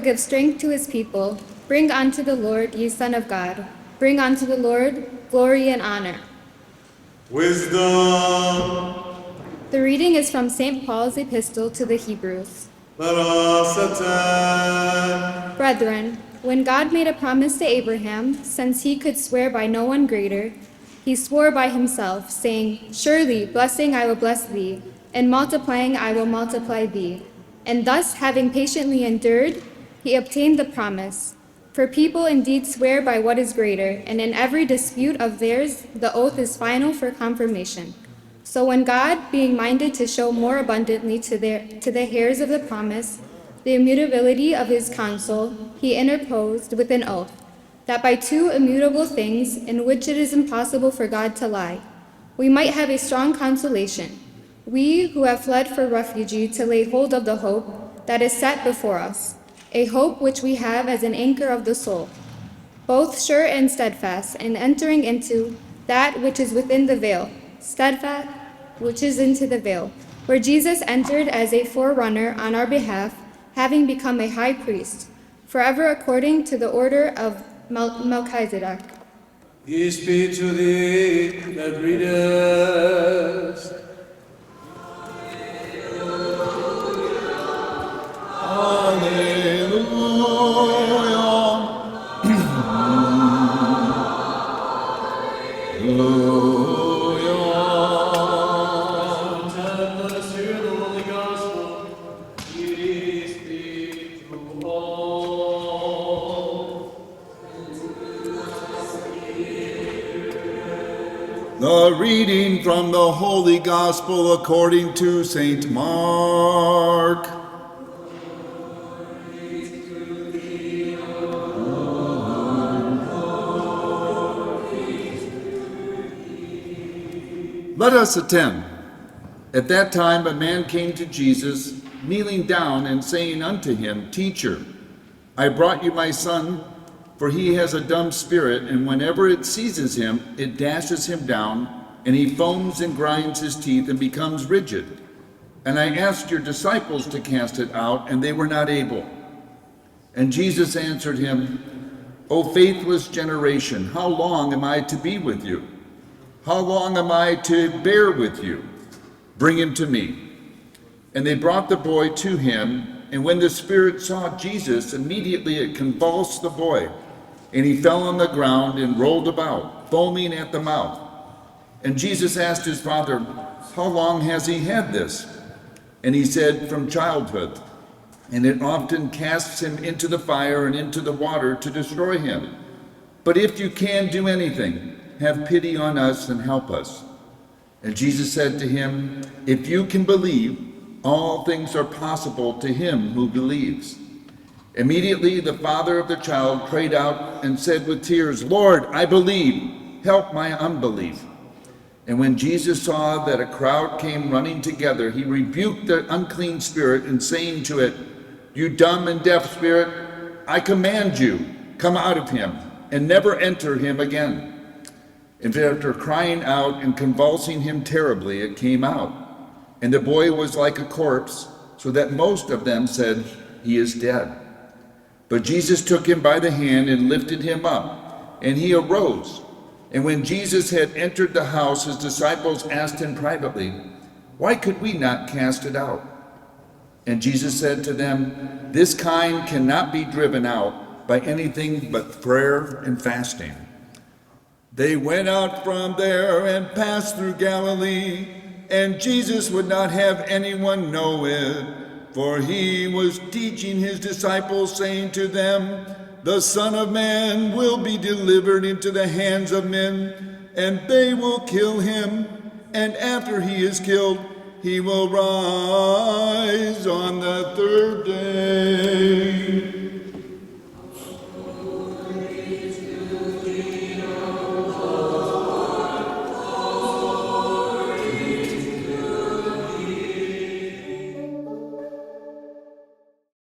give strength to his people. Bring unto the Lord, ye Son of God. Bring unto the Lord glory and honor. Wisdom. The reading is from St. Paul's Epistle to the Hebrews. Let us attend. Brethren, when God made a promise to Abraham, since he could swear by no one greater, he swore by himself, saying, Surely blessing I will bless thee, and multiplying I will multiply thee. And thus, having patiently endured, he obtained the promise. For people indeed swear by what is greater, and in every dispute of theirs the oath is final for confirmation. So when God, being minded to show more abundantly to the heirs of the promise the immutability of his counsel, he interposed with an oath, that by two immutable things in which it is impossible for God to lie, we might have a strong consolation, we who have fled for refuge to lay hold of the hope that is set before us, a hope which we have as an anchor of the soul, both sure and steadfast, and entering into that which is within the veil, steadfast, which is into the veil, where Jesus entered as a forerunner on our behalf, having become a high priest, forever according to the order of Melchizedek. Peace be to thee that readest. The reading from the Holy Gospel according to St. Mark. Let us attend. At that time a man came to Jesus, kneeling down and saying unto him, Teacher, I brought you my son, for he has a dumb spirit, and whenever it seizes him, it dashes him down, and he foams and grinds his teeth and becomes rigid. And I asked your disciples to cast it out, and they were not able. And Jesus answered him, O faithless generation, how long am I to be with you? How long am I to bear with you? Bring him to me. And they brought the boy to him, and when the spirit saw Jesus, immediately it convulsed the boy, and he fell on the ground and rolled about, foaming at the mouth. And Jesus asked his father, How long has he had this? And he said, From childhood. And it often casts him into the fire and into the water to destroy him. But if you can do anything, have pity on us and help us. And Jesus said to him, If you can believe, all things are possible to him who believes. Immediately the father of the child cried out and said with tears, Lord, I believe, help my unbelief. And when Jesus saw that a crowd came running together, he rebuked the unclean spirit and saying to it, You dumb and deaf spirit, I command you, come out of him and never enter him again. And after crying out and convulsing him terribly, it came out. And the boy was like a corpse, so that most of them said, He is dead. But Jesus took him by the hand and lifted him up, and he arose. And when Jesus had entered the house, his disciples asked him privately, Why could we not cast it out? And Jesus said to them, This kind cannot be driven out by anything but prayer and fasting. They went out from there and passed through Galilee, and Jesus would not have anyone know it, for he was teaching his disciples, saying to them, The Son of Man will be delivered into the hands of men, and they will kill him, and after he is killed, he will rise on the third day.